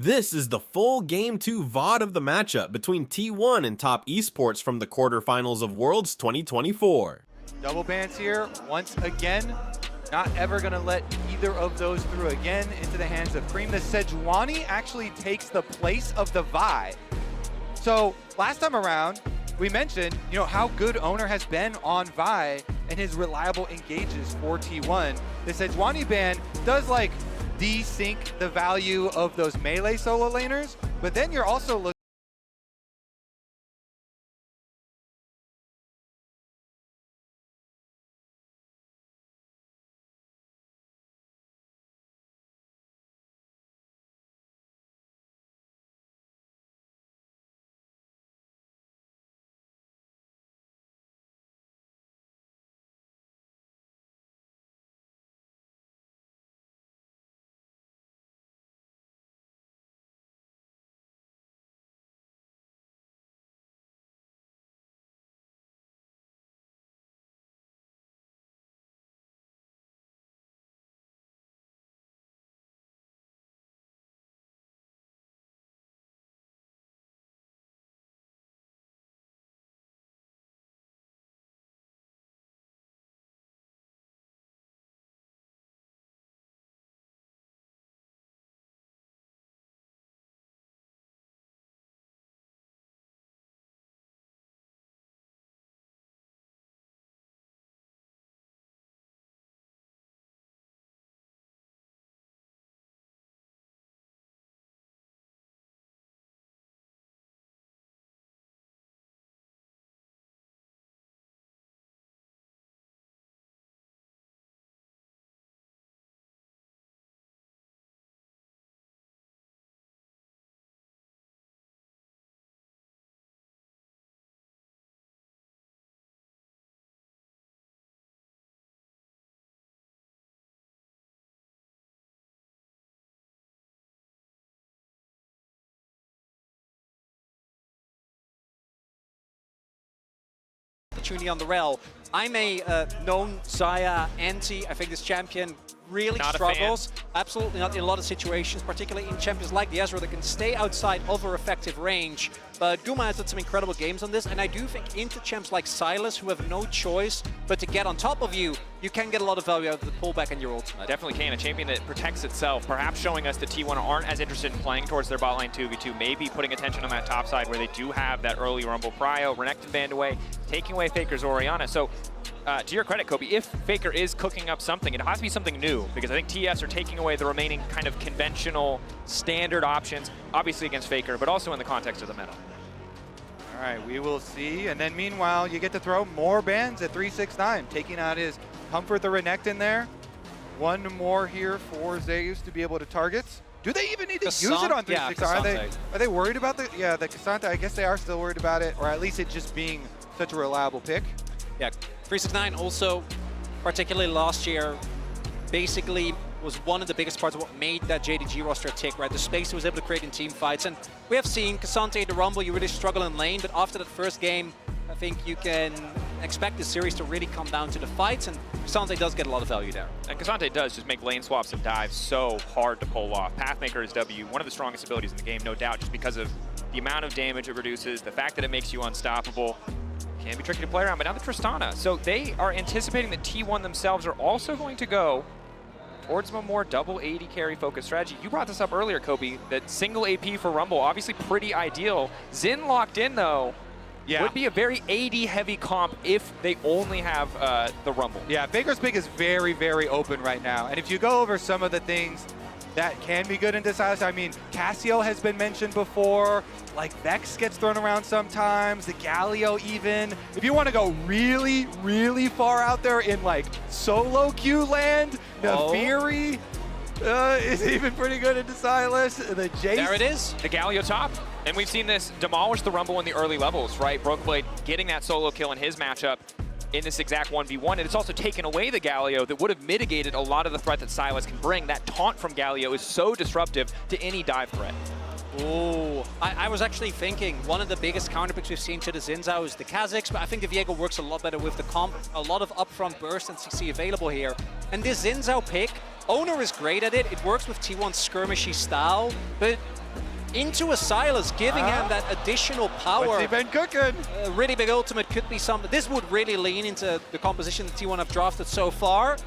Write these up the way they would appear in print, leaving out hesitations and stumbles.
This is the full Game 2 VOD of the matchup between T1 and Top Esports from the quarterfinals of Worlds 2024. Double bans here, once again. Not ever gonna let either of those through again into the hands of Cream. The Sejuani actually takes the place of the Vi. So last time around, we mentioned, how good Owner has been on Vi and his reliable engages for T1. The Sejuani ban does desync the value of those melee solo laners, but then you're also looking opportunity on the rail. I'm a known Zaya anti. I think this champion really struggles. Absolutely not in a lot of situations, particularly in champions like the Ezreal that can stay outside of her effective range. But Guma has done some incredible games on this, and I do think into champs like Sylas, who have no choice but to get on top of you, you can get a lot of value out of the pullback and your ultimate. Definitely can. A champion that protects itself, perhaps showing us that T1 aren't as interested in playing towards their bot lane 2v2, maybe putting attention on that top side where they do have that early Rumble prio, Renekton banned away, taking away Faker's Orianna. So to your credit, Kobe, if Faker is cooking up something, it has to be something new, because I think TES are taking away the remaining kind of conventional standard options, obviously against Faker, but also in the context of the meta. All right, we will see. And then meanwhile, you get to throw more bans at 369, taking out his Comfort the Renekton there. One more here for Zeus to be able to target. Do they even need to use it on 369? Are they worried about the Cassandra? I guess they are still worried about it, or at least it just being such a reliable pick. Yeah, 369 also, particularly last year, basically was one of the biggest parts of what made that JDG roster tick, right? The space he was able to create in team fights. And we have seen Cassandra the Rumble, you really struggle in lane, but after that first game, I think you can expect the series to really come down to the fights, and Cassandra does get a lot of value there. And Cassandra does just make lane swaps and dives so hard to pull off. Pathmaker is W, one of the strongest abilities in the game, no doubt, just because of the amount of damage it reduces, the fact that it makes you unstoppable. Can be tricky to play around, but now the Tristana. So they are anticipating that T1 themselves are also going to go towards a more double 80 carry focused strategy. You brought this up earlier, Kobe, that single AP for Rumble, obviously pretty ideal. Xin locked in though, would be a very 80 heavy comp if they only have the Rumble. Yeah, Faker's pick is very, very open right now. And if you go over some of the things that can be good in Decisis, I mean, Cassio has been mentioned before, like Vex gets thrown around sometimes, the Galio even. If you want to go really, really far out there in solo queue land, the Fury is even pretty good in Decisis. The Jace. There it is, the Galio top. And we've seen this demolish the Rumble in the early levels, right? Brokenblade getting that solo kill in his matchup in this exact 1v1, and it's also taken away the Galio that would have mitigated a lot of the threat that Sylas can bring. That taunt from Galio is so disruptive to any dive threat. Oh, I was actually thinking one of the biggest counterpicks we've seen to the Xin Zhao is the Kha'Zix, but I think the Viego works a lot better with the comp. A lot of upfront burst and CC available here. And this Xin Zhao pick, Owner is great at it. It works with T1's skirmishy style, but into a Silas, giving him that additional power. What's he been cooking? A really big ultimate could be something. This would really lean into the composition that T1 have drafted so far.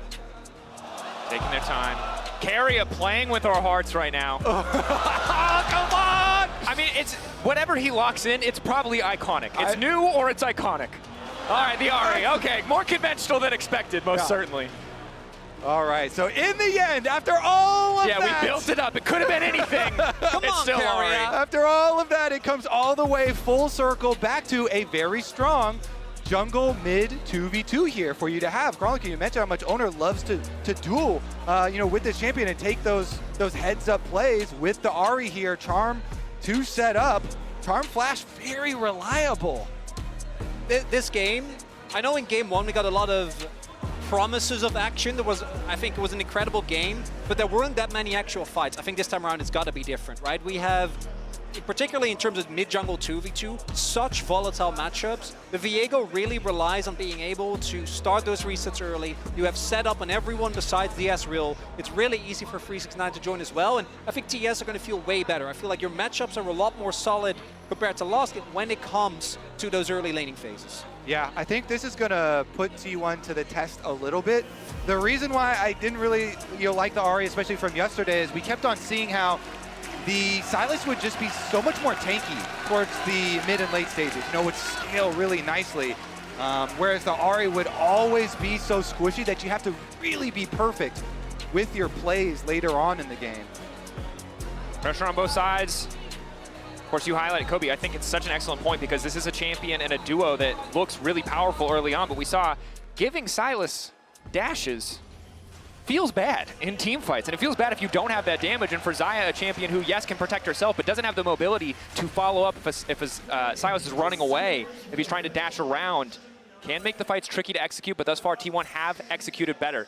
Taking their time. Carrier playing with our hearts right now. Oh, come on! I mean, it's whatever he locks in, it's probably iconic. It's new or it's iconic. All right, the Ari. Okay, more conventional than expected, most certainly. All right, so in the end, after all of that... Yeah, we built it up. It could have been anything. Come it's on, still Ari. After all of that, it comes all the way full circle back to a very strong jungle mid 2v2 here for you to have. Carlin, you mentioned how much Owner loves to duel, with this champion and take those heads-up plays with the Ari here. Charm to set up. Charm Flash, very reliable. This game, I know in game one we got a lot of promises of action. I think it was an incredible game, but there weren't that many actual fights. I think this time around it's got to be different, right? We have, particularly in terms of mid-jungle 2v2, such volatile matchups. The Viego really relies on being able to start those resets early. You have set up on everyone besides the Ezreal. It's really easy for 369 to join as well, and I think TES are going to feel way better. I feel like your matchups are a lot more solid compared to last game when it comes to those early laning phases. Yeah, I think this is going to put T1 to the test a little bit. The reason why I didn't really like the Ari, especially from yesterday, is we kept on seeing how the Sylas would just be so much more tanky towards the mid and late stages. Would scale really nicely. Whereas the Ari would always be so squishy that you have to really be perfect with your plays later on in the game. Pressure on both sides. Of course, you highlighted Kobe. I think it's such an excellent point because this is a champion and a duo that looks really powerful early on, but we saw giving Sylas dashes feels bad in team fights, and it feels bad if you don't have that damage. And for Xayah, a champion who, yes, can protect herself, but doesn't have the mobility to follow up if Sylas is running away, if he's trying to dash around, can make the fights tricky to execute, but thus far T1 have executed better.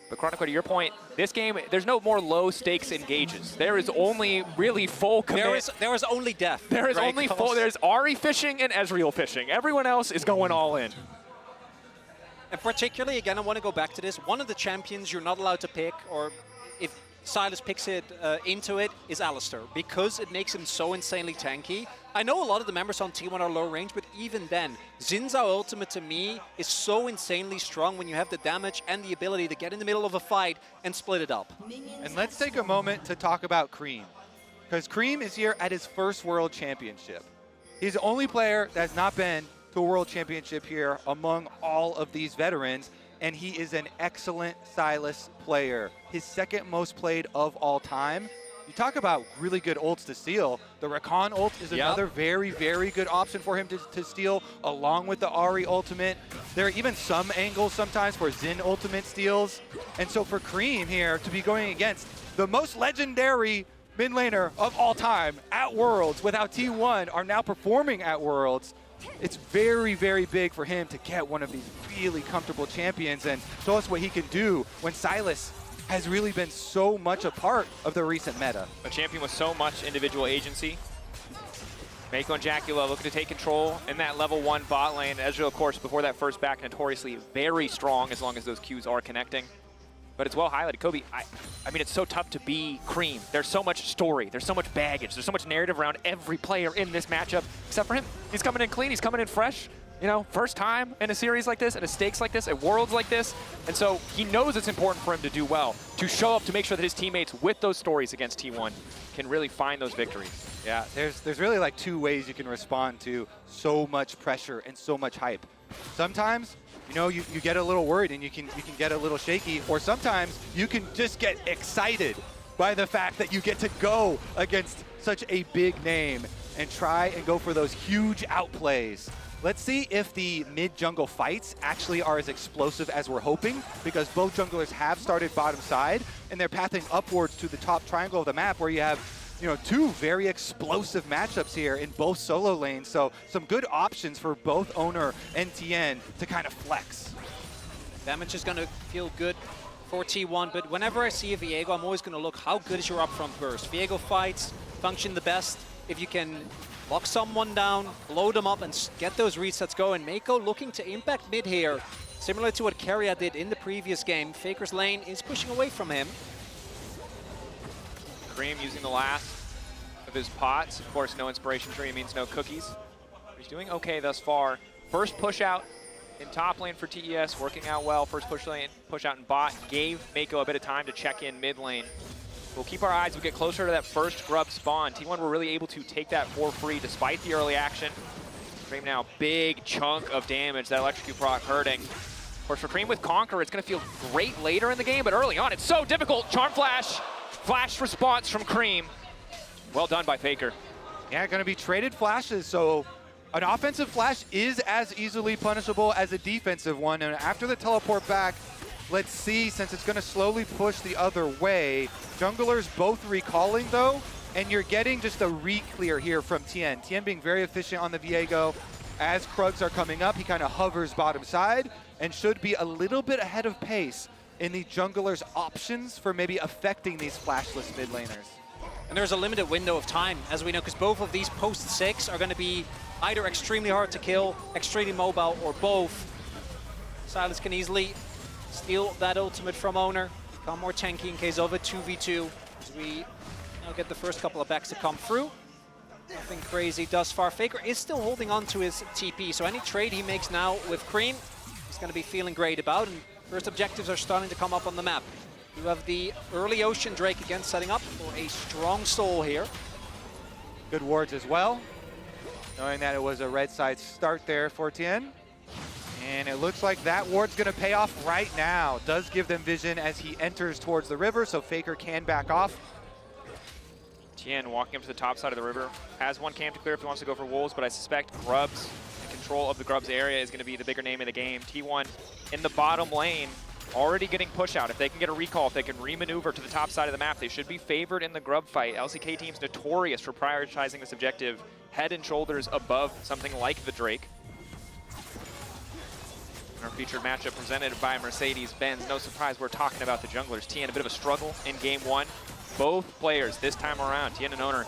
But Chronicle, to your point, this game, there's no more low-stakes engages. There is only really full commit. There is only death. There is only full. There's Ari fishing and Ezreal fishing. Everyone else is going all in. And particularly, again, I want to go back to this. One of the champions you're not allowed to pick, or if Sylas picks it into it, is Alistar, because it makes him so insanely tanky. I know a lot of the members on T1 are low range, but even then, Xin Zhao ultimate to me is so insanely strong when you have the damage and the ability to get in the middle of a fight and split it up. And let's take a moment to talk about Cream, because Cream is here at his first World Championship. He's the only player that's not been to a World Championship here among all of these veterans, and he is an excellent Sylas player. His second most played of all time. You talk about really good ults to steal. The Rakan ult is another very, very good option for him to steal, along with the Ari ultimate. There are even some angles sometimes for Xin ultimate steals. And so for Cream here to be going against the most legendary mid laner of all time at Worlds, with how T1 are now performing at Worlds, it's very, very big for him to get one of these really comfortable champions and show us what he can do when Sylas has really been so much a part of the recent meta. A champion with so much individual agency. Mako and Jacula looking to take control in that level 1 bot lane. Ezreal, of course, before that first back, notoriously very strong as long as those Qs are connecting. But it's well highlighted. Kobe, I mean, it's so tough to be Cream. There's so much story. There's so much baggage. There's so much narrative around every player in this matchup, except for him. He's coming in clean. He's coming in fresh. First time in a series like this, at a stakes like this, at Worlds like this. And so he knows it's important for him to do well, to show up, to make sure that his teammates with those stories against T1 can really find those victories. Yeah, there's really like two ways you can respond to so much pressure and so much hype. Sometimes, you get a little worried and you can get a little shaky, or sometimes you can just get excited by the fact that you get to go against such a big name and try and go for those huge outplays. Let's see if the mid-jungle fights actually are as explosive as we're hoping, because both junglers have started bottom side, and they're pathing upwards to the top triangle of the map where you have, two very explosive matchups here in both solo lanes. So some good options for both Owner and TN to kind of flex. Damage is going to feel good for T1, but whenever I see a Viego, I'm always going to look, how good is your upfront burst? Viego fights function the best if you can lock someone down, blow them up, and get those resets going. Mako looking to impact mid here, similar to what Keria did in the previous game. Faker's lane is pushing away from him. Cream using the last of his pots. Of course, no inspiration tree means no cookies. But he's doing okay thus far. First push out in top lane for TES, working out well. First push out in bot gave Mako a bit of time to check in mid lane. We'll keep our eyes, we get closer to that first grub spawn. T1 were really able to take that for free despite the early action. Cream now, big chunk of damage, that electrocute proc hurting. Of course, for Cream with Conquer, it's gonna feel great later in the game, but early on, it's so difficult. Charm Flash, flash response from Cream. Well done by Faker. Yeah, gonna be traded flashes, so an offensive flash is as easily punishable as a defensive one, and after the teleport back, let's see, since it's gonna slowly push the other way. Junglers both recalling though, and you're getting just a re-clear here from Tien. Tien being very efficient on the Viego. As Krugs are coming up, he kind of hovers bottom side and should be a little bit ahead of pace in the junglers' options for maybe affecting these flashless mid laners. And there's a limited window of time, as we know, because both of these post-6 are going to be either extremely hard to kill, extremely mobile, or both. Silas can easily steal that ultimate from Owner, become more tanky in case of a 2v2, as we now get the first couple of backs to come through. Nothing crazy thus far. Faker is still holding on to his TP, so any trade he makes now with Cream, he's going to be feeling great about, and first objectives are starting to come up on the map. You have the early Ocean Drake again setting up for a strong soul here. Good wards as well, knowing that it was a red side start there for Tien. And it looks like that ward's gonna pay off right now. Does give them vision as he enters towards the river, so Faker can back off. Tien walking up to the top side of the river. Has one camp to clear if he wants to go for wolves, but I suspect Grubs and control of the Grubs area is gonna be the bigger name in the game. T1 in the bottom lane, already getting push out. If they can get a recall, if they can remaneuver to the top side of the map, they should be favored in the Grub fight. LCK team's notorious for prioritizing this objective head and shoulders above something like the Drake. Our featured matchup presented by Mercedes-Benz. No surprise we're talking about the junglers. Tien a bit of a struggle in game one. Both players this time around, Tien and Owner,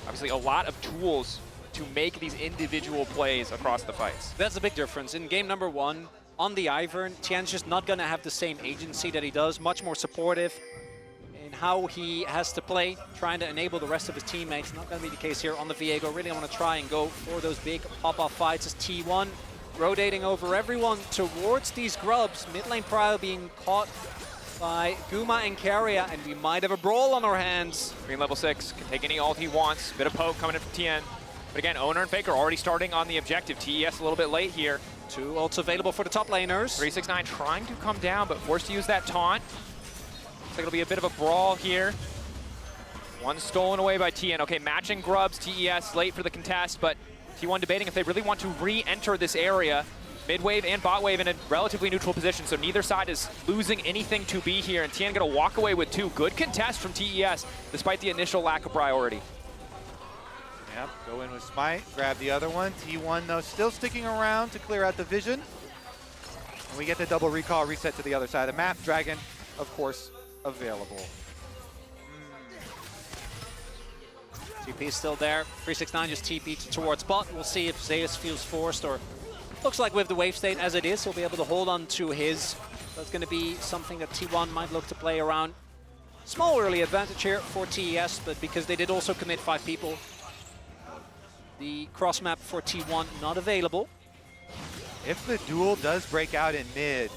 obviously a lot of tools to make these individual plays across the fights. That's a big difference. In game number one, on the Ivern, Tien's just not going to have the same agency that he does, much more supportive in how he has to play, trying to enable the rest of his teammates. Not going to be the case here on the Viego. Really want to try and go for those big pop-off fights as T1 rotating over everyone towards these Grubs. Mid lane Prio being caught by Guma and Carrier, and we might have a brawl on our hands. Green level 6 can take any ult he wants. Bit of poke coming in from Tien. But again, Owner and Faker already starting on the objective. TES a little bit late here. 2 ults available for the top laners. 369 trying to come down, but forced to use that taunt. Looks like it'll be a bit of a brawl here. One stolen away by Tien. Okay, matching Grubs, TES late for the contest, but T1 debating if they really want to re-enter this area. Mid wave and bot wave in a relatively neutral position, so neither side is losing anything to be here, and Tien gonna walk away with 2. Good contest from TES, despite the initial lack of priority. Yep, go in with Smite, grab the other one. T1 though still sticking around to clear out the vision. And we get the double recall reset to the other side of the map. Dragon, of course, available. TP is still there. 369 just TP towards bot. We'll see if Zeus feels forced, or looks like with the wave state as it is, he'll be able to hold on to his. That's going to be something that T1 might look to play around. Small early advantage here for TES, but because they did also commit 5 people, the cross map for T1 not available. If the duel does break out in mid,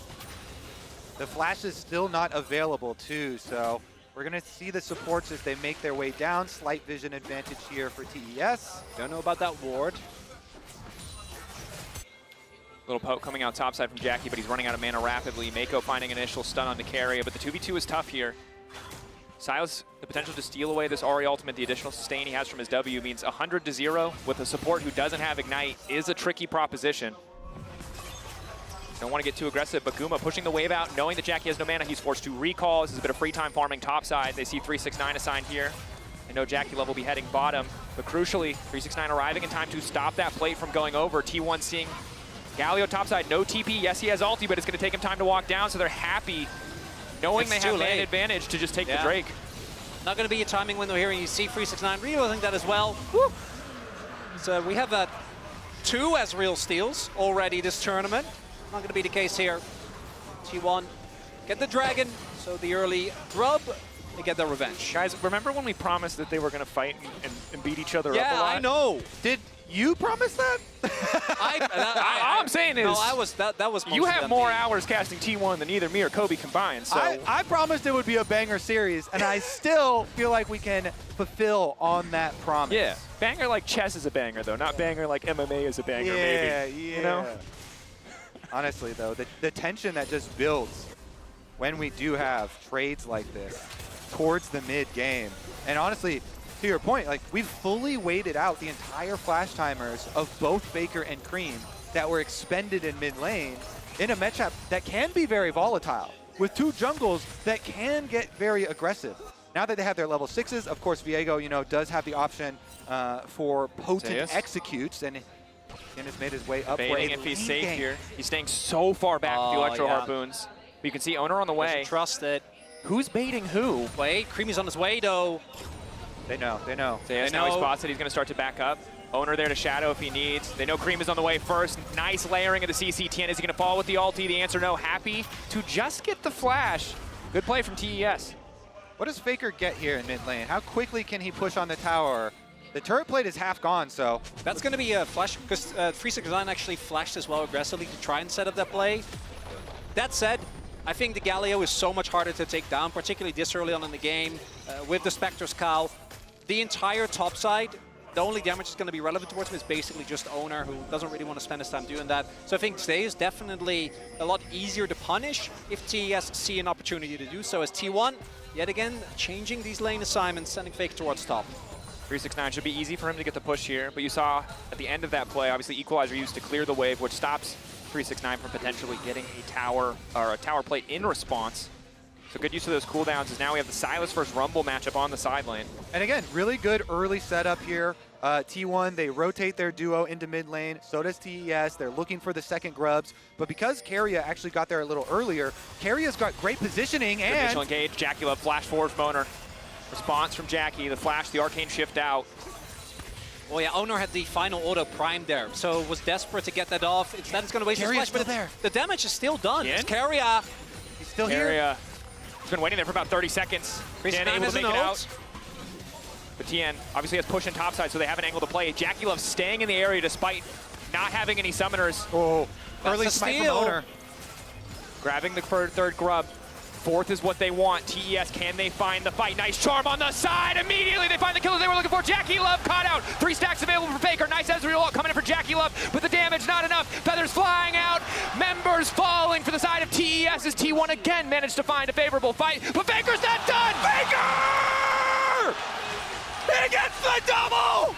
the flash is still not available too, so we're going to see the supports as they make their way down. Slight vision advantage here for TES. Don't know about that ward. Little poke coming out topside from Jackie, but he's running out of mana rapidly. Mako finding initial stun on the carrier, but the 2v2 is tough here. Silas, the potential to steal away this Ahri ultimate, the additional sustain he has from his W means 100-0 with a support who doesn't have Ignite is a tricky proposition. Don't want to get too aggressive, but Guma pushing the wave out, knowing that Jackie has no mana, he's forced to recall. This is a bit of free time farming topside. They see 369 assigned here. I know Jackie Love will be heading bottom, but crucially, 369 arriving in time to stop that plate from going over. T1 seeing Galio topside, no TP. Yes, he has ulti, but it's going to take him time to walk down, so they're happy knowing they have man advantage to just take the Drake. Not going to be a timing window here, and you see 369 realizing that as well. Woo. So we have 2 Ezreal steals already this tournament. Not going to be the case here. T1 get the dragon, so the early grub get their revenge. Guys, remember when we promised that they were going to fight and beat each other up a Yeah, lot? I know. Did you promise that? All I'm saying is, no, that was you have more hours casting T1 than either me or Kobe combined. So I promised it would be a banger series, and I still feel like we can fulfill on that promise. yeah, banger like chess is a banger though, not banger like MMA is a banger. Maybe. Yeah. You know? Honestly, though, the tension that just builds when we do have trades like this towards the mid-game. And honestly, to your point, like, we've fully waited out the entire flash timers of both Faker and Cream that were expended in mid lane in a matchup that can be very volatile, with two jungles that can get very aggressive. Now that they have their level 6s, of course, Viego, you know, does have the option for potent TES executes, and has made his way up. Baiting if he's safe here. He's staying so far back with the Electro Harpoons. But you can see Owner on the way. Trust it. Who's baiting who? Wait, Creamy's on his way, though. They know. TES now he spots it. He's going to start to back up. Owner there to shadow if he needs. They know Cream is on the way first. Nice layering of the CC10. Is he going to fall with the ulti? The answer no. Happy to just get the flash. Good play from TES. What does Faker get here in mid lane? How quickly can he push on the tower? The turret plate is half gone, so. That's going to be a flash, because 369 actually flashed as well aggressively to try and set up that play. That said, I think the Galio is so much harder to take down, particularly this early on in the game, with the Spectre's Cowl. The entire top side, the only damage that's going to be relevant towards him is basically just Owner, who doesn't really want to spend his time doing that. So I think today is definitely a lot easier to punish if TES see an opportunity to do so, as T1, yet again, changing these lane assignments, sending Fake towards top. 369 should be easy for him to get the push here, but you saw at the end of that play, obviously Equalizer used to clear the wave, which stops 369 from potentially getting a tower or a tower plate in response. So good use of those cooldowns as now we have the Sylas versus Rumble matchup on the side lane. And again, really good early setup here. T1, they rotate their duo into mid lane. So does TES. They're looking for the second grubs. But because Keria actually got there a little earlier, Keria's got great positioning Good and... initial engage. Jackie Love flash forward from Owner. Response from Jackie. The flash, the arcane shift out. Oh yeah, Owner had the final auto primed there, so was desperate to get that off. Instead, it's going to waste his flash, but there. the damage is still done. Tien? It's Keria. He's still here. Keria. He's been waiting there for about 30 seconds. Tien able to make it out. But Tien obviously has push in topside, so they have an angle to play. Jackie Love staying in the area despite not having any summoners. Oh, That's early a smite from steal. Owner. Grabbing the third grub. Fourth is what they want. TES, can they find the fight? Nice charm on the side. Immediately they find the killer they were looking for. Jackie Love caught out. 3 stacks available for Faker. Nice Ezreal coming in for Jackie Love, but the damage not enough. Feathers flying out. Members falling for the side of TES as T1 again managed to find a favorable fight, but Faker's not done. Faker! He gets the double!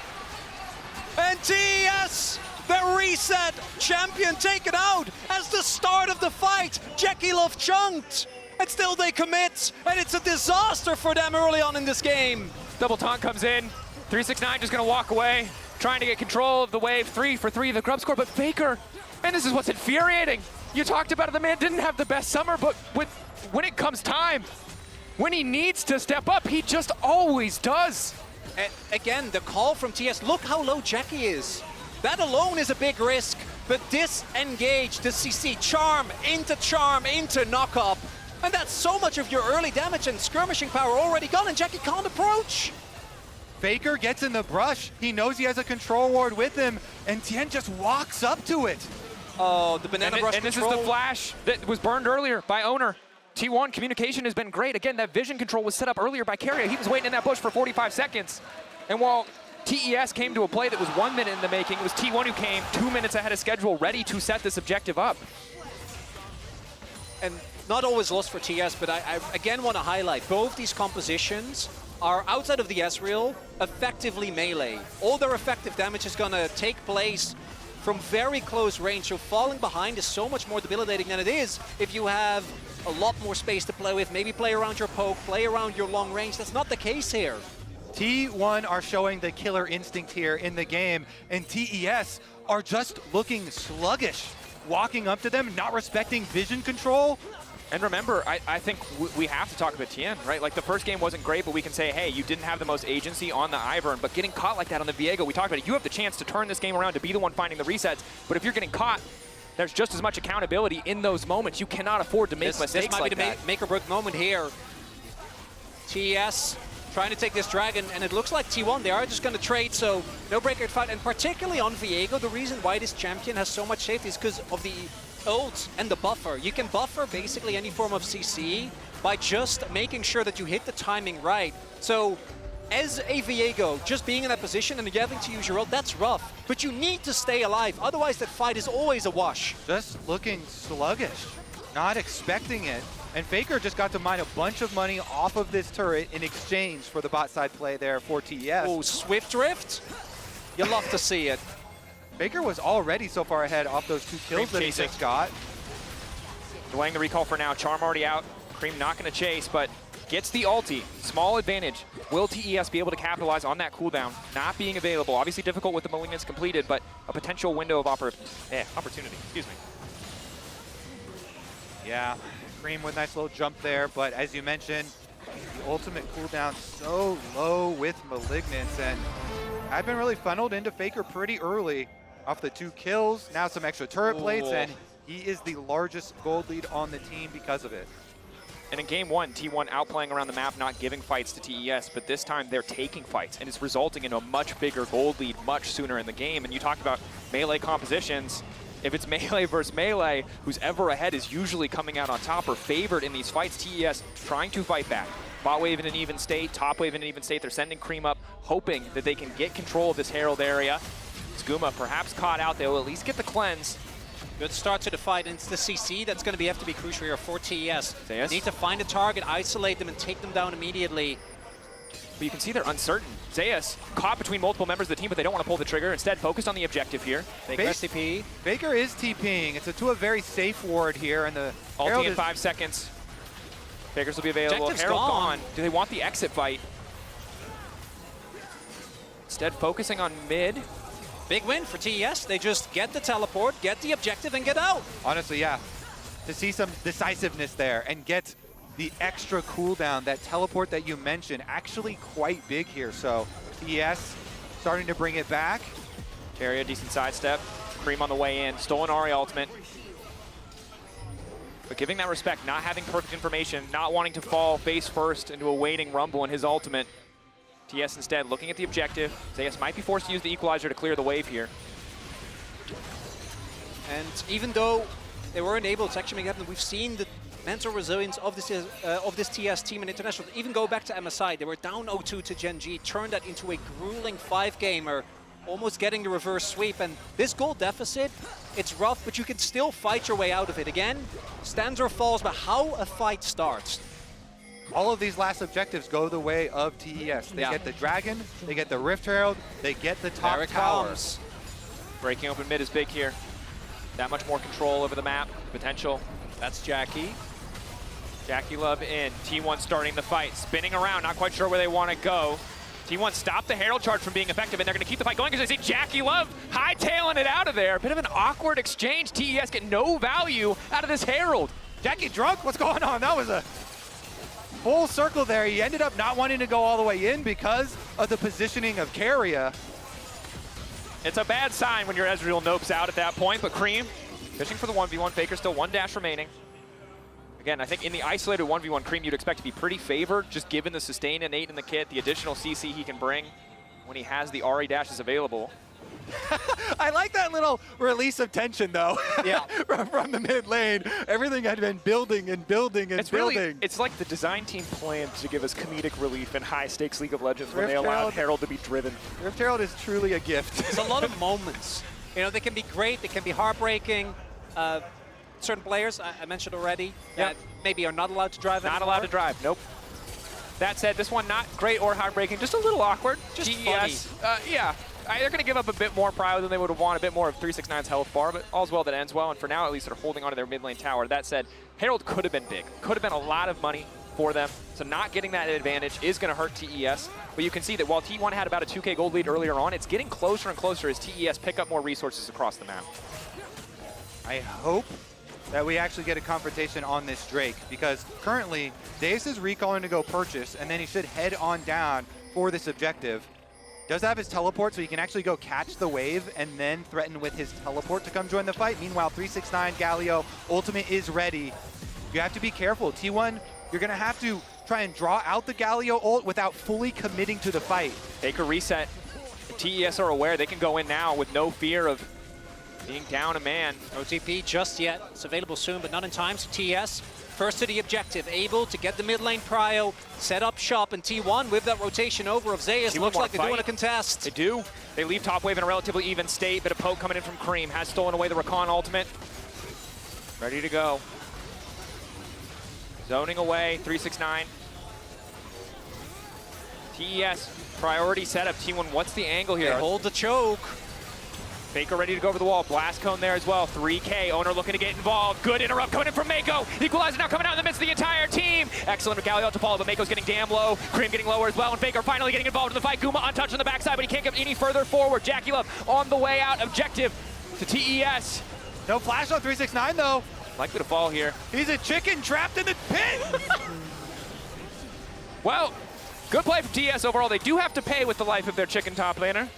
And TES, the reset champion, taken out as the start of the fight. Jackie Love chunked, and still they commit, and it's a disaster for them early on in this game. Double taunt comes in. 369 just gonna walk away, trying to get control of the wave. 3 for 3, the grub score, but Faker, and this is what's infuriating. You talked about it, the man didn't have the best summer, but when it comes time, when he needs to step up, he just always does. And again, the call from TS, look how low Jackie is. That alone is a big risk, but disengage the CC, charm into knock-up. And that's so much of your early damage and skirmishing power already gone, and Jackie can't approach. Faker gets in the brush. He knows he has a control ward with him, and Tien just walks up to it. Oh, the banana brush And this is control. the flash that was burned earlier by Owner. T1 communication has been great. Again, that vision control was set up earlier by Keria. He was waiting in that bush for 45 seconds. And while TES came to a play that was 1 minute in the making, it was T1 who came 2 minutes ahead of schedule, ready to set this objective up. And not always lost for TS, but I again want to highlight both these compositions are outside of the Ezreal, effectively melee. All their effective damage is going to take place from very close range, so falling behind is so much more debilitating than it is if you have a lot more space to play with, maybe play around your poke, play around your long range. That's not the case here. T1 are showing the killer instinct here in the game, and TES are just looking sluggish, walking up to them, not respecting vision control. And remember, I think we have to talk about Tien, right? Like, the first game wasn't great, but we can say, hey, you didn't have the most agency on the Ivern, but getting caught like that on the Viego, we talked about it. You have the chance to turn this game around, to be the one finding the resets, but if you're getting caught, there's just as much accountability in those moments. You cannot afford to make mistakes This might like be the that. make or break moment here. TES trying to take this dragon, and it looks like T1, they are just going to trade, so no breakout fight. And particularly on Viego, the reason why this champion has so much safety is because of the ult and the buffer. You can buffer basically any form of CC by just making sure that you hit the timing right. So as a Viego, just being in that position and having to use your ult, that's rough. But you need to stay alive, otherwise that fight is always a wash. Just looking sluggish, not expecting it. And Faker just got to mine a bunch of money off of this turret in exchange for the bot side play there for TES. Oh, Swift Drift? You love to see it. Faker was already so far ahead off those 2 kills that he chasing. just got. Delaying the recall for now. Charm already out. Cream not going to chase, but gets the ulti. Small advantage. Will TES be able to capitalize on that cooldown not being available? Obviously difficult with the Malignance completed, but a potential window of opportunity. Excuse me. Yeah, Cream with a nice little jump there, but as you mentioned, the ultimate cooldown so low with Malignance, and I've been really funneled into Faker pretty early off the 2 kills, now some extra turret plates, and he is the largest gold lead on the team because of it. And in game 1, T1 outplaying around the map, not giving fights to TES, but this time they're taking fights, and it's resulting in a much bigger gold lead much sooner in the game. And you talked about melee compositions. If it's melee versus melee, who's ever ahead is usually coming out on top or favored in these fights. TES trying to fight back. Bot wave in an even state, top wave in an even state. They're sending Cream up, hoping that they can get control of this Herald area. Skooma perhaps caught out. They'll at least get the cleanse. Good start to the fight, and it's the CC that's going to have to be crucial here for TES. TES. Need to find a target, isolate them, and take them down immediately. But you can see they're uncertain. Zeus caught between multiple members of the team, but they don't want to pull the trigger. Instead, focused on the objective here. They press TP. Faker is TPing. It's to a very safe ward here, and the Ulti in 5 seconds. Fakers will be available. Objective's Herald gone. gone. Do they want the exit fight? Instead, focusing on mid. Big win for TES. They just get the teleport, get the objective, and get out. Honestly, yeah, to see some decisiveness there and get the extra cooldown, that teleport that you mentioned, actually quite big here. So TES starting to bring it back. Carry a decent sidestep. Cream on the way in. Stolen Ahri ultimate. But giving that respect, not having perfect information, not wanting to fall face first into a waiting Rumble in his ultimate. TES instead looking at the objective. Zeus might be forced to use the equalizer to clear the wave here. And even though they weren't able to actually make it happen, we've seen the mental resilience of this TES team in International. Even go back to MSI, they were down 0-2 to Gen G, turned that into a grueling 5-gamer, almost getting the reverse sweep. And this goal deficit, it's rough, but you can still fight your way out of it. Again, stands or falls, but how a fight starts. All of these last objectives go the way of TES. They get the Dragon, they get the Rift Herald, they get the top There it tower. comes. Breaking open mid is big here. That much more control over the map, potential. That's Jackie. Jackie Love in. T1 starting the fight, spinning around, not quite sure where they want to go. T1 stopped the Herald charge from being effective, and they're going to keep the fight going because they see Jackie Love hightailing it out of there. Bit of an awkward exchange. TES get no value out of this Herald. Jackie drunk? What's going on? That was a full circle there. He ended up not wanting to go all the way in because of the positioning of Carrier. It's a bad sign when your Ezreal nopes out at that point, but Cream fishing for the 1v1. Faker still 1 dash remaining. Again, I think in the isolated 1v1 Cream, you'd expect to be pretty favored, just given the sustain innate in the kit, the additional CC he can bring when he has the Ahri dashes available. I like that little release of tension, though. Yeah. from the mid lane. Everything had been building and building and building. It's like the design team planned to give us comedic relief in high-stakes League of Legends when Rift they allowed Herald. Herald to be driven. Rift Herald is truly a gift. There's a lot of moments. You know, they can be great, they can be heartbreaking. Certain players, I mentioned already, that maybe are not allowed to drive Not anymore. allowed to drive, nope. That said, this one not great or heartbreaking, just a little awkward. Just TES, yeah. They're going to give up a bit more pride than they would have wanted, a bit more of 369's health bar, but all's well that ends well, and for now at least they're holding on to their mid lane tower. That said, Herald could have been big, could have been a lot of money for them, so not getting that advantage is going to hurt TES, but you can see that while T1 had about a 2K gold lead earlier on, it's getting closer and closer as TES pick up more resources across the map. I hope that we actually get a confrontation on this Drake, because currently Deus is recalling to go purchase, and then he should head on down for this objective. Does have his teleport, so he can actually go catch the wave and then threaten with his teleport to come join the fight. Meanwhile, 369 Galio ultimate is ready. You have to be careful. T1, you're going to have to try and draw out the Galio ult without fully committing to the fight. Faker reset. The TES are aware they can go in now with no fear of being down a man. No TP just yet. It's available soon, but not in time. So TS, first to the objective, able to get the mid lane prio, set up shop, and T1 with that rotation over of Zeus. Looks like they're doing a contest. They do. They leave top wave in a relatively even state. Bit of poke coming in from Cream. Has stolen away the Rakan ultimate. Ready to go. Zoning away, 369. TES, priority setup. T1, what's the angle here? They hold the choke. Faker ready to go over the wall. Blast cone there as well. 3K. Owner looking to get involved. Good interrupt coming in from Mako. Equalizer now coming out in the midst of the entire team. Excellent Galio to follow, but Mako's getting damn low. Cream getting lower as well, and Faker finally getting involved in the fight. Guma untouched on the backside, but he can't get any further forward. Jackie Love on the way out. Objective to TES. No flash on 369 though. Likely to fall here. He's a chicken trapped in the pit. Well, good play from TES overall. They do have to pay with the life of their chicken top laner.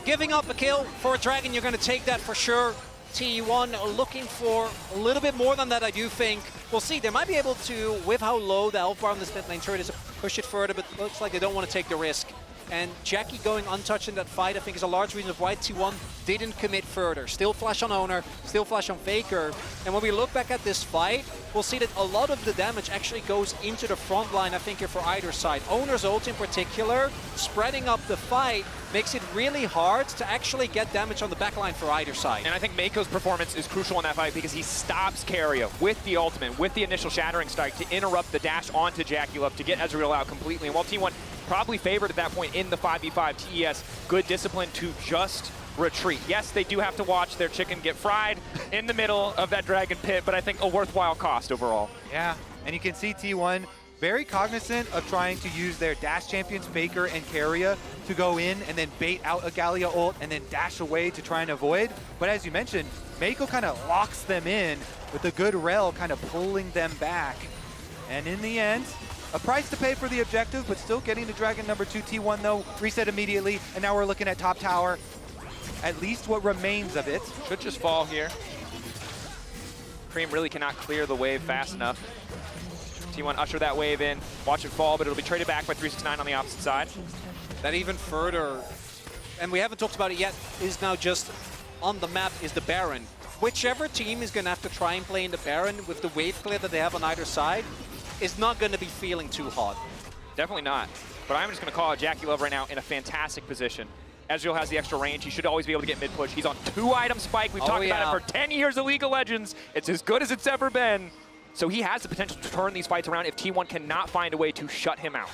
Giving up a kill for a Dragon, you're going to take that for sure. T1 looking for a little bit more than that, I do think. We'll see. They might be able to, with how low the health bar on this mid lane turret is, push it further, but it looks like they don't want to take the risk. And Jackie going untouched in that fight, I think, is a large reason of why T1 didn't commit further. Still flash on Owner, still flash on Faker. And when we look back at this fight, we'll see that a lot of the damage actually goes into the front line, I think, here for either side. Owner's ult in particular, spreading up the fight, makes it really hard to actually get damage on the backline for either side. And I think Mako's performance is crucial in that fight because he stops Keria with the ultimate, with the initial Shattering Strike to interrupt the dash onto Jackie Love to get Ezreal out completely. And while T1 probably favored at that point in the 5v5, TES, good discipline to just retreat. Yes, they do have to watch their chicken get fried in the middle of that Dragon Pit, but I think a worthwhile cost overall. Yeah, and you can see T1 very cognizant of trying to use their dash champions, Faker and Keria, to go in and then bait out a Galio ult and then dash away to try and avoid. But as you mentioned, Mako kind of locks them in with a good rel kind of pulling them back. And in the end, a price to pay for the objective, but still getting to Dragon number 2. T1 though, reset immediately, and now we're looking at top tower. At least what remains of it. Should just fall here. Cream really cannot clear the wave fast enough. T1 usher that wave in, watch it fall, but it'll be traded back by 369 on the opposite side. That even further, and we haven't talked about it yet, is now just on the map is the Baron. Whichever team is going to have to try and play in the Baron with the wave clear that they have on either side is not going to be feeling too hot. Definitely not. But I'm just going to call out Jackie Love right now in a fantastic position. Ezreal has the extra range. He should always be able to get mid-push. He's on 2-item spike. We've talked about it for 10 years of League of Legends. It's as good as it's ever been. So he has the potential to turn these fights around if T1 cannot find a way to shut him out.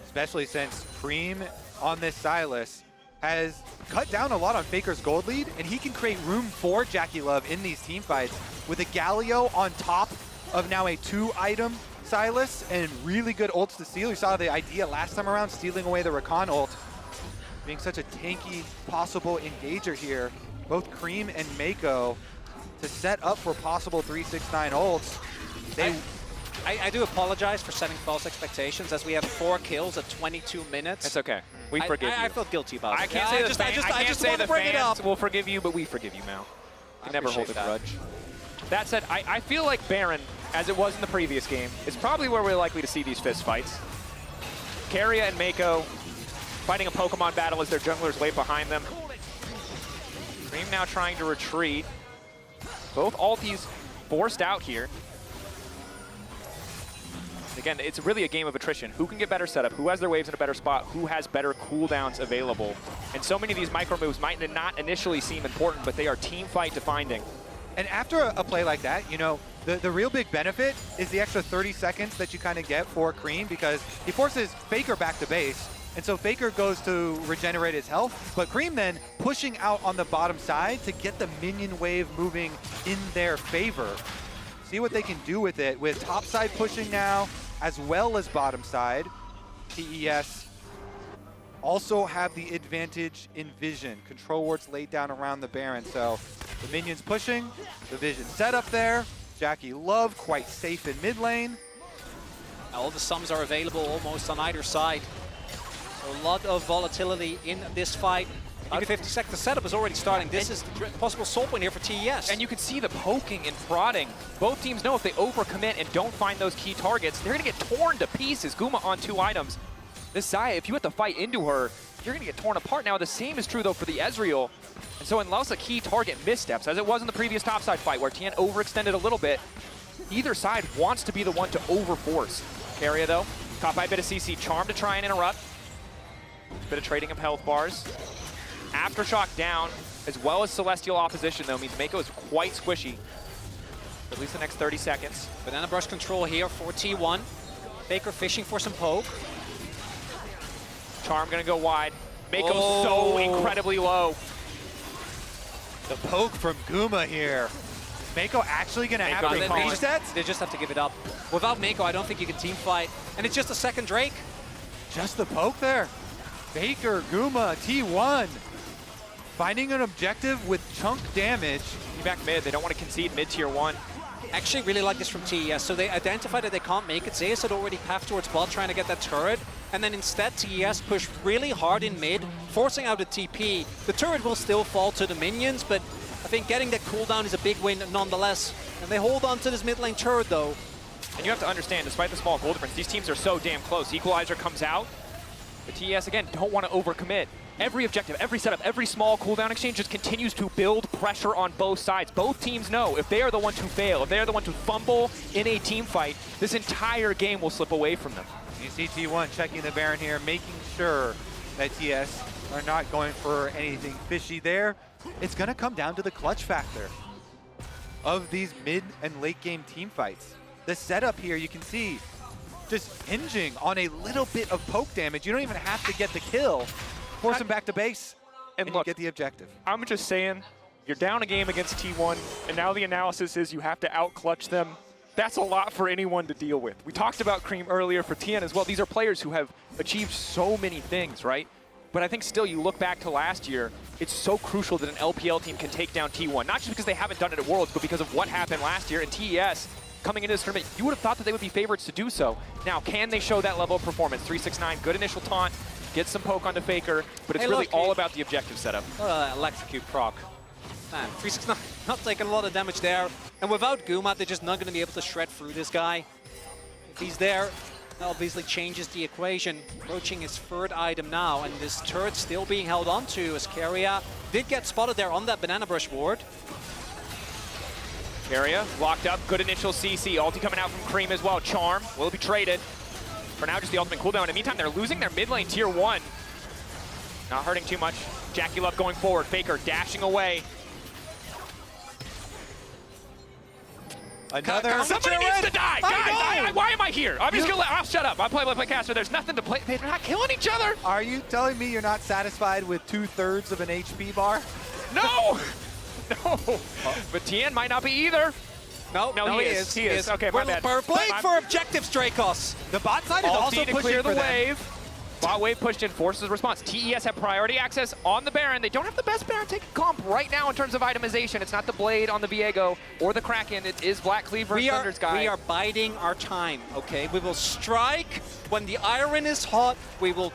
Especially since Cream on this Sylas has cut down a lot on Faker's gold lead, and he can create room for Jackie Love in these team fights with a Galio on top of now a 2-item Sylas and really good ults to steal. You saw the idea last time around, stealing away the Rakan ult. Being such a tanky possible engager here, both Cream and Mako to set up for possible 369 ults. I do apologize for setting false expectations as we have 4 kills at 22 minutes. It's okay. We forgive you. I felt guilty about it. I can't say I just want to bring it up. We'll forgive you, but we forgive you, Mal. You never hold a that. grudge. That said, I feel like Baron, as it was in the previous game, is probably where we're likely to see these fist fights. Keria and Mako fighting a Pokemon battle as their junglers wait behind them. Cream now trying to retreat. Both ultis forced out here. Again, it's really a game of attrition. Who can get better setup? Who has their waves in a better spot? Who has better cooldowns available? And so many of these micro moves might not initially seem important, but they are team fight defining. And after a play like that, you know, the real big benefit is the extra 30 seconds that you kind of get for Cream because he forces Faker back to base. And so Faker goes to regenerate his health, but Cream then pushing out on the bottom side to get the minion wave moving in their favor. See what they can do with it with top side pushing now, as well as bottom side. TES also have the advantage in vision. Control wards laid down around the Baron, so the minions pushing, the vision set up there. Jackie Love quite safe in mid lane. All the sums are available almost on either side. So a lot of volatility in this fight. About 50 seconds. The setup is already starting. This is the possible soul point here for TES. And you can see the poking and prodding. Both teams know if they overcommit and don't find those key targets, they're going to get torn to pieces. Guma on 2 items. This Xayah, if you have to fight into her, you're going to get torn apart. Now, the same is true, though, for the Ezreal. And so unless a key target missteps, as it was in the previous topside fight where Tien overextended a little bit, either side wants to be the one to overforce. Keria, though, caught by a bit of CC. Charm to try and interrupt. Bit of trading of health bars. Aftershock down, as well as Celestial opposition, though, means Mako is quite squishy. For at least the next 30 seconds. Banana brush control here for T1. Faker fishing for some poke. Charm gonna go wide. Mako's so incredibly low. The poke from Guma here. Mako actually gonna have to reset? They just have to give it up. Without Mako, I don't think you can team fight. And it's just a second Drake. Just the poke there. Faker, Guma, T1. Finding an objective with chunk damage. Back mid, they don't want to concede mid-tier 1. Actually really like this from TES. So they identified that they can't make it. Zeus had already pathed towards bot trying to get that turret. And then instead TES pushed really hard in mid, forcing out a TP. The turret will still fall to the minions, but I think getting that cooldown is a big win nonetheless. And they hold on to this mid lane turret though. And you have to understand, despite the small goal difference, these teams are so damn close. Equalizer comes out. The TES, again, don't want to overcommit. Every objective, every setup, every small cooldown exchange just continues to build pressure on both sides. Both teams know if they are the one to fail, if they are the one to fumble in a team fight, this entire game will slip away from them. You see T1 checking the Baron here, making sure that TS are not going for anything fishy there. It's going to come down to the clutch factor of these mid and late game team fights. The setup here, you can see, just hinging on a little bit of poke damage. You don't even have to get the kill. Force them back to base, and look, you get the objective. I'm just saying, you're down a game against T1, and now the analysis is you have to out-clutch them. That's a lot for anyone to deal with. We talked about Cream earlier for Tien as well. These are players who have achieved so many things, right? But I think still, you look back to last year, it's so crucial that an LPL team can take down T1, not just because they haven't done it at Worlds, but because of what happened last year in TES. Coming into this tournament, you would have thought that they would be favorites to do so. Now, can they show that level of performance? 369, good initial taunt, get some poke onto Faker, but it's really all about the objective setup. Electrocute proc. Man, 369 not taking a lot of damage there. And without Guma, they're just not going to be able to shred through this guy. If he's there, that obviously changes the equation. Approaching his third item now, and this turret still being held onto as Keria did get spotted there on that Banana Brush ward. Keria locked up, good initial CC. Ulti coming out from Cream as well. Charm will be traded. For now, just the ultimate cooldown. In the meantime, they're losing their mid lane tier 1. Not hurting too much. Jackie Love going forward. Faker dashing away. Another. Somebody needs to die! Guys, why am I here? I'm just gonna I'll shut up. I'll play caster. There's nothing to play. They're not killing each other. Are you telling me you're not satisfied with 2/3 of an HP bar? No! No. But Tien might not be either. No, he is. He is. Okay, my bad. We're playing for objectives, Dracos. The bot side is also to pushing clear the for wave. Bot wave pushed in, forces response. TES have priority access on the Baron. They don't have the best Baron taking comp right now in terms of itemization. It's not the Blade on the Viego or the Kraken. It is Black Cleave versus Thunder's guy. We are biding our time, okay? We will strike when the iron is hot. We will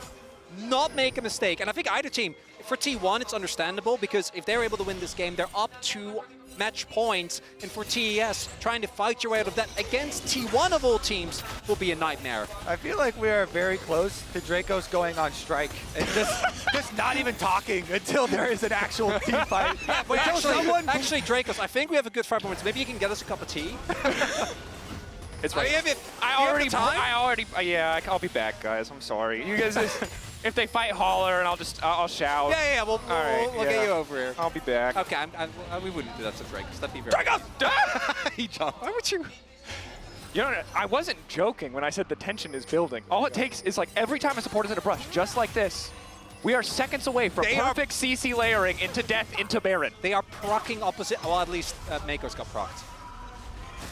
not make a mistake. And I think either team, for T1, it's understandable because if they're able to win this game, they're up 2 match points. And for TES, trying to fight your way out of that against T1 of all teams will be a nightmare. I feel like we are very close to Dracos going on strike and just not even talking until there is an actual team fight. Yeah, but actually, Dracos, I think we have a good 5 points. Maybe you can get us a cup of tea. It's right. Yeah, I'll be back, guys. I'm sorry. You guys, if they fight Holler, and I'll shout. Yeah, we'll get you over here. I'll be back. Okay, we wouldn't do that to Drake. That'd be very. Dracos! He jumped. Why would you? You know, I wasn't joking when I said the tension is building. All it takes is like every time a support is in a brush, just like this. We are seconds away from perfect CC layering into death into Baron. They are proccing opposite. Well, at least Mako's got procced.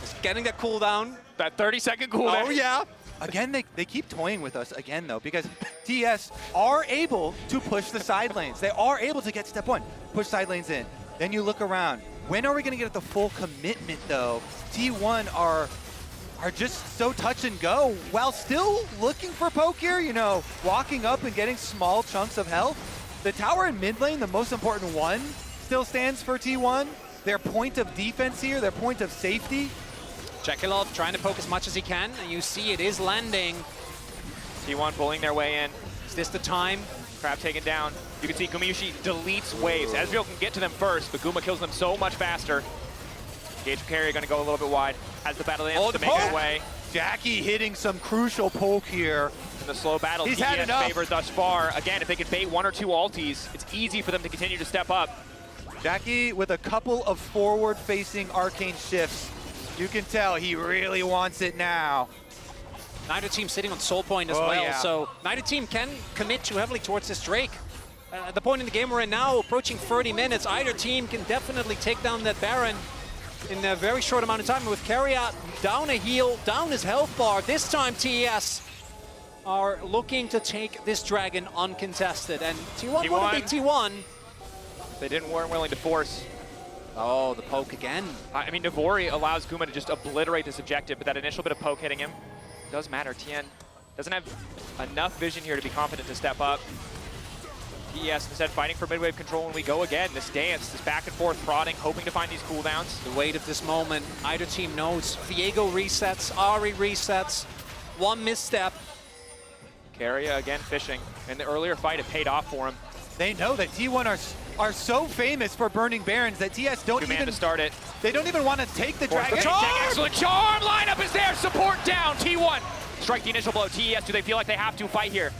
Just getting that cooldown. That 30-second cooldown. Oh, yeah. Again, they keep toying with us again, though, because TS are able to push the side lanes. They are able to get step 1, push side lanes in. Then you look around. When are we going to get the full commitment, though? T1 are just so touch and go while still looking for poke here, you know, walking up and getting small chunks of health. The tower in mid lane, the most important one, still stands for T1. Their point of defense here, their point of safety. Jekyllov trying to poke as much as he can, and you see it is landing. T1 pulling their way in. Is this the time? Crab taken down. You can see Gumayushi deletes waves. Ezreal can get to them first, but Guma kills them so much faster. Engage carry going to go a little bit wide. Has the battle dance to make his way. Jackie hitting some crucial poke here. In the slow battle, He's had enough. favored thus far. Again, if they can bait 1 or 2 ultis, it's easy for them to continue to step up. Jackie with a couple of forward-facing arcane shifts. You can tell he really wants it now. Neither team sitting on soul point as well, so neither team can commit too heavily towards this Drake. At the point in the game we're in now, approaching 30 minutes, either team can definitely take down that Baron in a very short amount of time. With Carriot down a heal, down his health bar, this time TES are looking to take this dragon uncontested. And T1 want to be T1. They weren't willing to force. Oh, the poke again. I mean, Navori allows Guma to just obliterate this objective, but that initial bit of poke hitting him does matter. Tien doesn't have enough vision here to be confident to step up. TES instead fighting for mid-wave control, and we go again. This dance, this back and forth prodding, hoping to find these cooldowns. The weight of this moment, either team knows. Viego resets, Ari resets, one misstep. Keria again fishing. In the earlier fight, it paid off for him. They know that T1 are so famous for burning Barons that TS don't even to start it. They don't even want to take the dragon. Excellent charm lineup is there. Support down. T1 strike the initial blow. TES, do they feel like they have to fight here?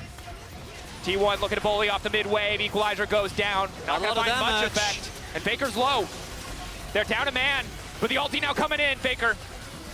T1 looking to bully off the mid wave. Equalizer goes down. Not going to find much effect. And Faker's low. They're down a man. But the ulti now coming in. Faker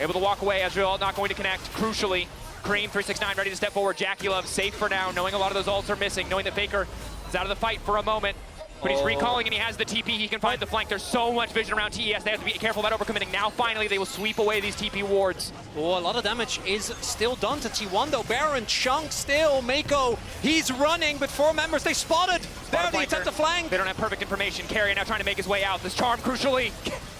able to walk away. Ezreal not going to connect. Crucially, Cream 369 ready to step forward. Jackie safe for now, knowing a lot of those ults are missing, knowing that Faker is out of the fight for a moment. But he's recalling and he has the TP. He can find the flank. There's so much vision around TES. They have to be careful about overcommitting. Now finally they will sweep away these TP wards. Oh, a lot of damage is still done to T1 though. Baron, Chunk still, Mako, he's running, but 4 members they spotted. There they attempt to flank. They don't have perfect information. Carrier now trying to make his way out. This charm crucially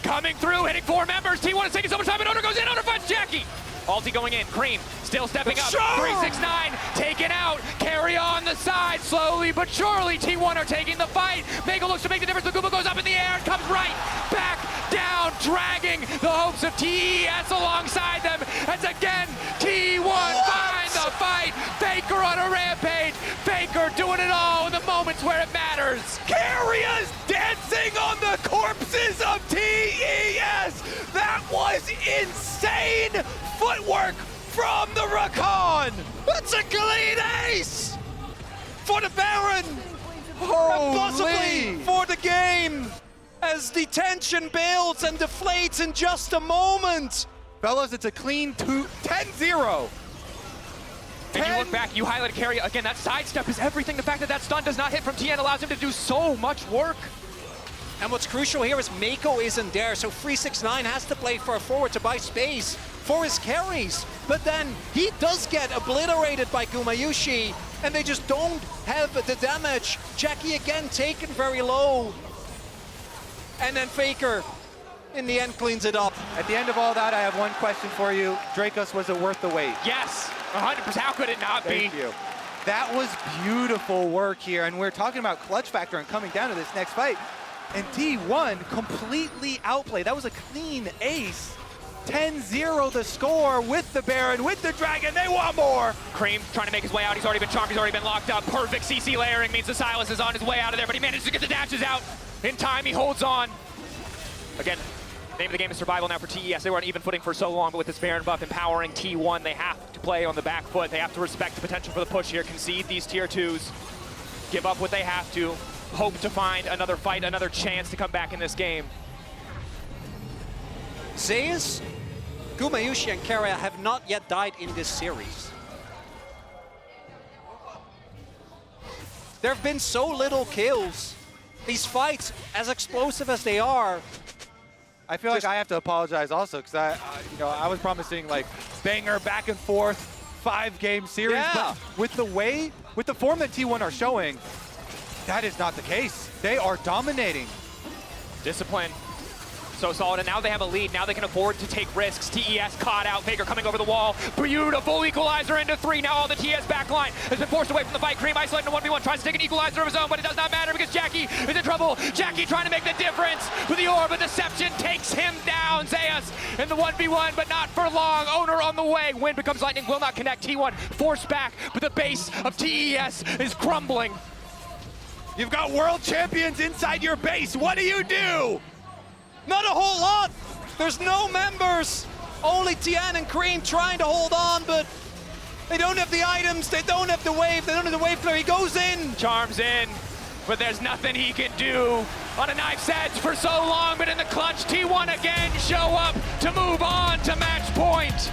coming through, hitting 4 members. T1 is taking so much time, and Oner goes in. Oner finds Jackie. Ulti going in. Cream still stepping up. 369 taken out. Carry on the side. Slowly but surely T1 are taking the fight. Mako looks to make the difference. The Guma goes up in the air and comes right back down, dragging the hopes of TES alongside them. As again, T1 finds the fight. Faker on a rampage. Faker doing it all in the moments where it matters. Carrier's dancing on the corpses of TES. That was insane footwork from the Rakan. That's a clean ace for the Baron. And possibly for the game, as the tension builds and deflates in just a moment. Fellas, it's a clean 10-0. And you look back, you highlighted Carrier. Again, that sidestep is everything. The fact that that stun does not hit from Tien allows him to do so much work. And what's crucial here is Mako isn't there, so 369 has to play for a forward to buy space for his carries. But then he does get obliterated by Gumayushi, and they just don't have the damage. Jackie again taken very low. And then Faker, in the end, cleans it up. At the end of all that, I have one question for you. Dracos, was it worth the wait? Yes, 100%. How could it not be? Thank you. That was beautiful work here, and we're talking about clutch factor and coming down to this next fight. And T1 completely outplayed. That was a clean ace. 10-0 the score with the Baron, with the Dragon. They want more. Cream trying to make his way out. He's already been chomped. He's already been locked up. Perfect CC layering means the Silas is on his way out of there, but he manages to get the dashes out. In time, he holds on. Again, name of the game is survival now for TES. They were on even footing for so long, but with this Baron buff empowering T1, they have to play on the back foot. They have to respect the potential for the push here, concede these tier 2s, give up what they have to, hope to find another fight, another chance to come back in this game. Zeus, Gumayushi, and Keria have not yet died in this series. There have been so little kills. These fights, as explosive as they are, I feel like I have to apologize also because I was promising like banger back and forth 5-game series, but with the form that T1 are showing, that is not the case. They are dominating. Discipline. So solid, and now they have a lead. Now they can afford to take risks. TES caught out. Faker coming over the wall. Beautiful equalizer into 3. Now all the TES backline has been forced away from the fight. Cream isolating to 1v1. Tries to take an equalizer of his own, but it does not matter because Jackie is in trouble. Jackie trying to make the difference with the orb of deception. Takes him down. Zeus in the 1v1, but not for long. Owner on the way. Wind becomes lightning. Will not connect. T1 forced back, but the base of TES is crumbling. You've got world champions inside your base. What do you do? Not a whole lot. There's no members. Only Tian and Cream trying to hold on, but they don't have the items. They don't have the wave. They don't have the wave flare. He goes in. Charms in, but there's nothing he can do on a knife's edge for so long. But in the clutch, T1 again show up to move on to match point.